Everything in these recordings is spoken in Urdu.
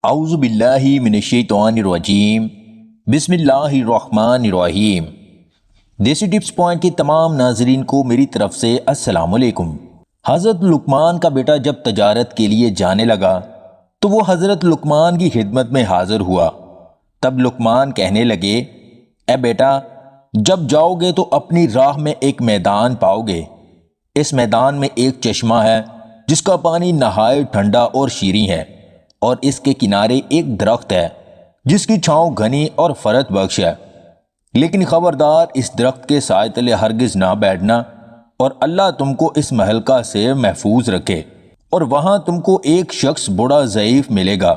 اعوذ باللہ من الشیطان الرجیم بسم اللہ الرحمن الرحیم۔ دیسی ٹپس پوائنٹ کے تمام ناظرین کو میری طرف سے السلام علیکم۔ حضرت لقمان کا بیٹا جب تجارت کے لیے جانے لگا تو وہ حضرت لقمان کی خدمت میں حاضر ہوا۔ تب لقمان کہنے لگے، اے بیٹا، جب جاؤ گے تو اپنی راہ میں ایک میدان پاؤ گے۔ اس میدان میں ایک چشمہ ہے جس کا پانی نہایت ٹھنڈا اور شیریں ہے، اور اس کے کنارے ایک درخت ہے جس کی چھاؤں گھنی اور فرت بخش ہے۔ لیکن خبردار، اس درخت کے سائے تلے ہرگز نہ بیٹھنا، اور اللہ تم کو اس مہلکہ سے محفوظ رکھے۔ اور وہاں تم کو ایک شخص بڑا ضعیف ملے گا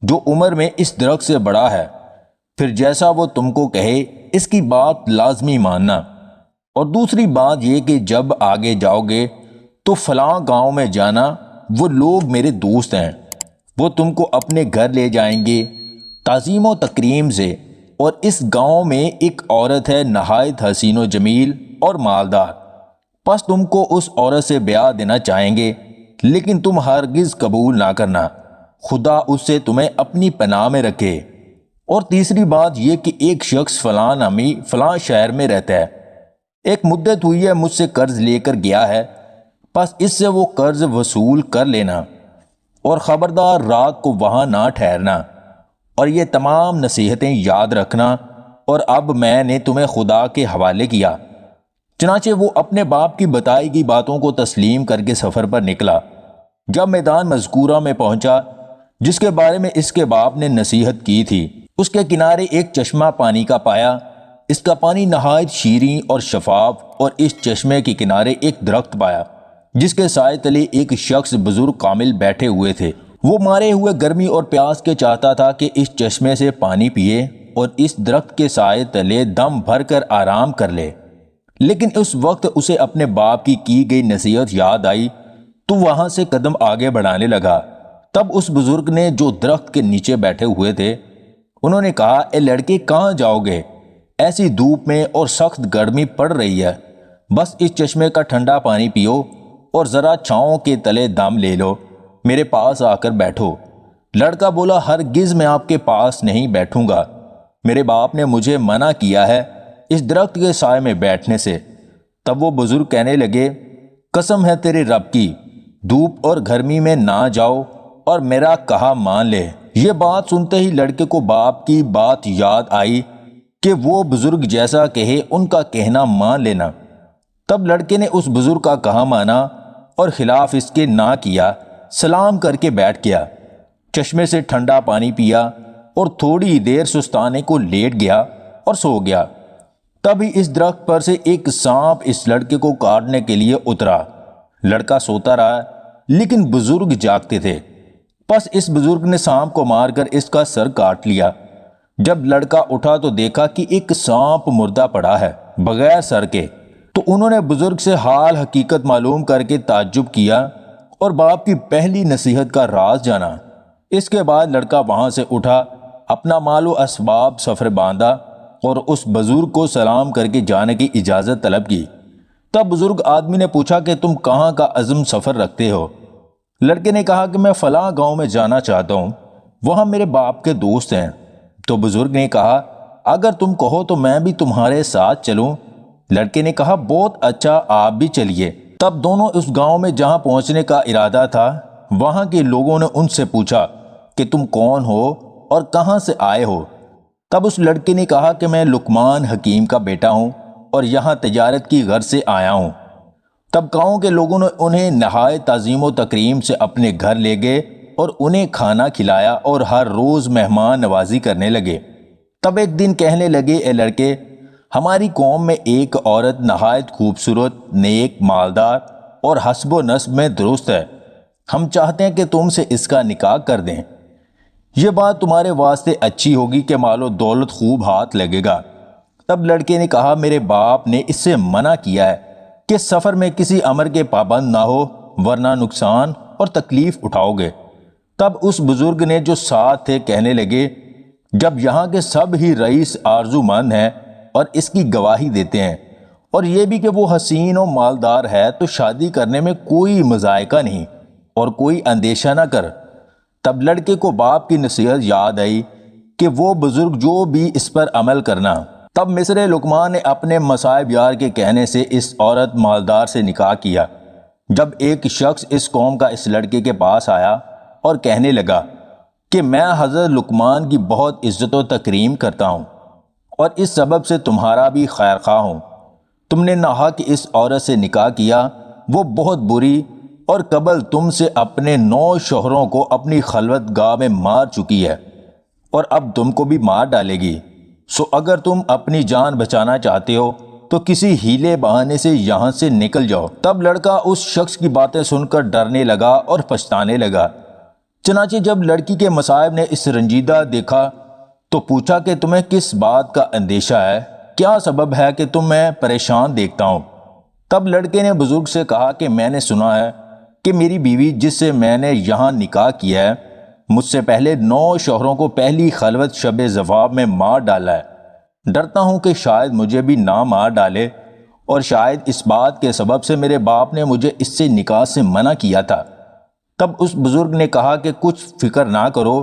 جو عمر میں اس درخت سے بڑا ہے۔ پھر جیسا وہ تم کو کہے اس کی بات لازمی ماننا۔ اور دوسری بات یہ کہ جب آگے جاؤ گے تو فلاں گاؤں میں جانا، وہ لوگ میرے دوست ہیں، وہ تم کو اپنے گھر لے جائیں گے تعظیم و تکریم سے۔ اور اس گاؤں میں ایک عورت ہے نہایت حسین و جمیل اور مالدار، پس تم کو اس عورت سے بیاہ دینا چاہیں گے، لیکن تم ہرگز قبول نہ کرنا، خدا اس سے تمہیں اپنی پناہ میں رکھے۔ اور تیسری بات یہ کہ ایک شخص فلاں نامی فلاں شہر میں رہتا ہے، ایک مدت ہوئی ہے مجھ سے قرض لے کر گیا ہے، پس اس سے وہ قرض وصول کر لینا، اور خبردار رات کو وہاں نہ ٹھہرنا، اور یہ تمام نصیحتیں یاد رکھنا۔ اور اب میں نے تمہیں خدا کے حوالے کیا۔ چنانچہ وہ اپنے باپ کی بتائی گئی باتوں کو تسلیم کر کے سفر پر نکلا۔ جب میدان مذکورہ میں پہنچا جس کے بارے میں اس کے باپ نے نصیحت کی تھی، اس کے کنارے ایک چشمہ پانی کا پایا۔ اس کا پانی نہایت شیریں اور شفاف، اور اس چشمے کے کنارے ایک درخت پایا جس کے سائے تلے ایک شخص بزرگ کامل بیٹھے ہوئے تھے۔ وہ مارے ہوئے گرمی اور پیاس کے چاہتا تھا کہ اس چشمے سے پانی پیے اور اس درخت کے سائے تلے دم بھر کر آرام کر لے، لیکن اس وقت اسے اپنے باپ کی گئی نصیحت یاد آئی تو وہاں سے قدم آگے بڑھانے لگا۔ تب اس بزرگ نے جو درخت کے نیچے بیٹھے ہوئے تھے انہوں نے کہا، اے لڑکے، کہاں جاؤ گے؟ ایسی دھوپ میں اور سخت گرمی پڑ رہی ہے، بس اس چشمے کا ٹھنڈا پانی پیو اور ذرا چھاؤں کے تلے دم لے لو، میرے پاس آ کر بیٹھو۔ لڑکا بولا، ہرگز میں آپ کے پاس نہیں بیٹھوں گا، میرے باپ نے مجھے منع کیا ہے اس درخت کے سائے میں بیٹھنے سے۔ تب وہ بزرگ کہنے لگے، قسم ہے تیرے رب کی، دھوپ اور گرمی میں نہ جاؤ اور میرا کہا مان لے۔ یہ بات سنتے ہی لڑکے کو باپ کی بات یاد آئی کہ وہ بزرگ جیسا کہے ان کا کہنا مان لینا۔ تب لڑکے نے اس بزرگ کا کہا مانا اور خلاف اس کے نہ کیا، سلام کر کے بیٹھ گیا، چشمے سے ٹھنڈا پانی پیا اور تھوڑی دیر سستانے کو لیٹ گیا اور سو گیا۔ تبھی اس درخت پر سے ایک سانپ اس لڑکے کو کاٹنے کے لیے اترا۔ لڑکا سوتا رہا لیکن بزرگ جاگتے تھے، پس اس بزرگ نے سانپ کو مار کر اس کا سر کاٹ لیا۔ جب لڑکا اٹھا تو دیکھا کہ ایک سانپ مردہ پڑا ہے بغیر سر کے، تو انہوں نے بزرگ سے حال حقیقت معلوم کر کے تعجب کیا اور باپ کی پہلی نصیحت کا راز جانا۔ اس کے بعد لڑکا وہاں سے اٹھا، اپنا مال و اسباب سفر باندھا اور اس بزرگ کو سلام کر کے جانے کی اجازت طلب کی۔ تب بزرگ آدمی نے پوچھا کہ تم کہاں کا عزم سفر رکھتے ہو؟ لڑکے نے کہا کہ میں فلاں گاؤں میں جانا چاہتا ہوں، وہاں میرے باپ کے دوست ہیں۔ تو بزرگ نے کہا، اگر تم کہو تو میں بھی تمہارے ساتھ چلوں۔ لڑکے نے کہا، بہت اچھا، آپ بھی چلیے۔ تب دونوں اس گاؤں میں جہاں پہنچنے کا ارادہ تھا، وہاں کے لوگوں نے ان سے پوچھا کہ تم کون ہو اور کہاں سے آئے ہو؟ تب اس لڑکے نے کہا کہ میں لقمان حکیم کا بیٹا ہوں اور یہاں تجارت کی غرض سے آیا ہوں۔ تب گاؤں کے لوگوں نے انہیں نہایت تعظیم و تکریم سے اپنے گھر لے گئے اور انہیں کھانا کھلایا اور ہر روز مہمان نوازی کرنے لگے۔ تب ایک دن کہنے لگے، اے لڑکے، ہماری قوم میں ایک عورت نہایت خوبصورت، نیک، مالدار اور حسب و نسب میں درست ہے، ہم چاہتے ہیں کہ تم سے اس کا نکاح کر دیں۔ یہ بات تمہارے واسطے اچھی ہوگی کہ مال و دولت خوب ہاتھ لگے گا۔ تب لڑکے نے کہا، میرے باپ نے اس سے منع کیا ہے کہ سفر میں کسی امر کے پابند نہ ہو، ورنہ نقصان اور تکلیف اٹھاؤ گے۔ تب اس بزرگ نے جو ساتھ تھے کہنے لگے، جب یہاں کے سب ہی رئیس آرزو مند ہیں اور اس کی گواہی دیتے ہیں، اور یہ بھی کہ وہ حسین و مالدار ہے، تو شادی کرنے میں کوئی مذائقہ نہیں اور کوئی اندیشہ نہ کر۔ تب لڑکے کو باپ کی نصیحت یاد آئی کہ وہ بزرگ جو بھی اس پر عمل کرنا۔ تب مصر لقمان نے اپنے مصائب یار کے کہنے سے اس عورت مالدار سے نکاح کیا۔ جب ایک شخص اس قوم کا اس لڑکے کے پاس آیا اور کہنے لگا کہ میں حضرت لقمان کی بہت عزت و تکریم کرتا ہوں اور اس سبب سے تمہارا بھی خیر خواہ ہوں، تم نے ناحق اس عورت سے نکاح کیا، وہ بہت بری اور قبل تم سے اپنے 9 شوہروں کو اپنی خلوت گاہ میں مار چکی ہے اور اب تم کو بھی مار ڈالے گی، سو اگر تم اپنی جان بچانا چاہتے ہو تو کسی ہیلے بہانے سے یہاں سے نکل جاؤ۔ تب لڑکا اس شخص کی باتیں سن کر ڈرنے لگا اور پچھتانے لگا۔ چنانچہ جب لڑکی کے مصائب نے اس رنجیدہ دیکھا تو پوچھا کہ تمہیں کس بات کا اندیشہ ہے، کیا سبب ہے کہ تم میں پریشان دیکھتا ہوں؟ تب لڑکے نے بزرگ سے کہا کہ میں نے سنا ہے کہ میری بیوی جس سے میں نے یہاں نکاح کیا ہے مجھ سے پہلے 9 شوہروں کو پہلی خلوت شب زفاف میں مار ڈالا ہے، ڈرتا ہوں کہ شاید مجھے بھی نہ مار ڈالے، اور شاید اس بات کے سبب سے میرے باپ نے مجھے اس سے نکاح سے منع کیا تھا۔ تب اس بزرگ نے کہا کہ کچھ فکر نہ کرو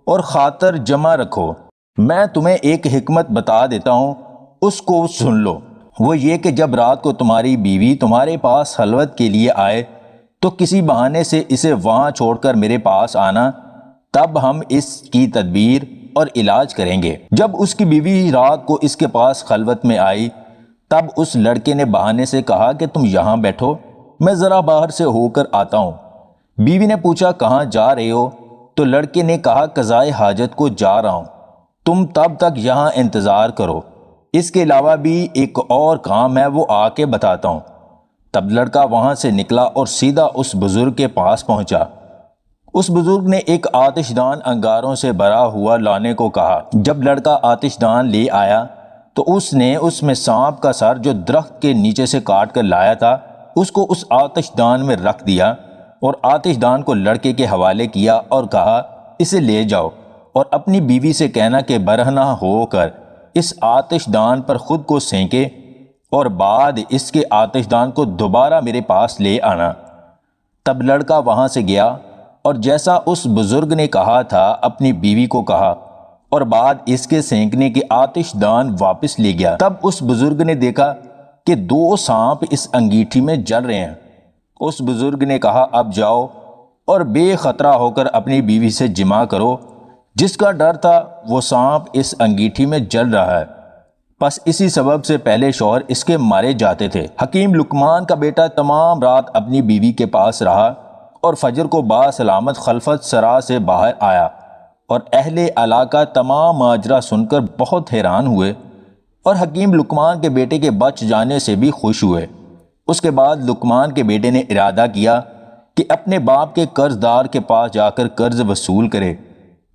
اور خاطر جمع رکھو، میں تمہیں ایک حکمت بتا دیتا ہوں، اس کو سن لو۔ وہ یہ کہ جب رات کو تمہاری بیوی تمہارے پاس خلوت کے لیے آئے تو کسی بہانے سے اسے وہاں چھوڑ کر میرے پاس آنا، تب ہم اس کی تدبیر اور علاج کریں گے۔ جب اس کی بیوی رات کو اس کے پاس خلوت میں آئی تب اس لڑکے نے بہانے سے کہا کہ تم یہاں بیٹھو، میں ذرا باہر سے ہو کر آتا ہوں۔ بیوی نے پوچھا کہاں جا رہے ہو؟ تو لڑکے نے کہا قضائے حاجت کو جا رہا ہوں، تم تب تک یہاں انتظار کرو، اس کے علاوہ بھی ایک اور کام ہے وہ آ کے بتاتا ہوں۔ تب لڑکا وہاں سے نکلا اور سیدھا اس بزرگ کے پاس پہنچا۔ اس بزرگ نے ایک آتش دان انگاروں سے بھرا ہوا لانے کو کہا۔ جب لڑکا آتش دان لے آیا تو اس نے اس میں سانپ کا سر جو درخت کے نیچے سے کاٹ کر لایا تھا اس کو اس آتش دان میں رکھ دیا اور آتش دان کو لڑکے کے حوالے کیا اور کہا اسے لے جاؤ اور اپنی بیوی سے کہنا کہ برہنہ ہو کر اس آتش دان پر خود کو سینکے اور بعد اس کے آتش دان کو دوبارہ میرے پاس لے آنا۔ تب لڑکا وہاں سے گیا اور جیسا اس بزرگ نے کہا تھا اپنی بیوی کو کہا اور بعد اس کے سینکنے کے آتش دان واپس لے گیا۔ تب اس بزرگ نے دیکھا کہ 2 سانپ اس انگیٹھی میں جل رہے ہیں۔ اس بزرگ نے کہا اب جاؤ اور بے خطرہ ہو کر اپنی بیوی سے جمع کرو، جس کا ڈر تھا وہ سانپ اس انگیٹھی میں جل رہا ہے، پس اسی سبب سے پہلے شوہر اس کے مارے جاتے تھے۔ حکیم لقمان کا بیٹا تمام رات اپنی بیوی کے پاس رہا اور فجر کو باسلامت خلفت سرا سے باہر آیا، اور اہل علاقہ تمام ماجرا سن کر بہت حیران ہوئے اور حکیم لقمان کے بیٹے کے بچ جانے سے بھی خوش ہوئے۔ اس کے بعد لقمان کے بیٹے نے ارادہ کیا کہ اپنے باپ کے قرض دار کے پاس جا کر قرض وصول کرے۔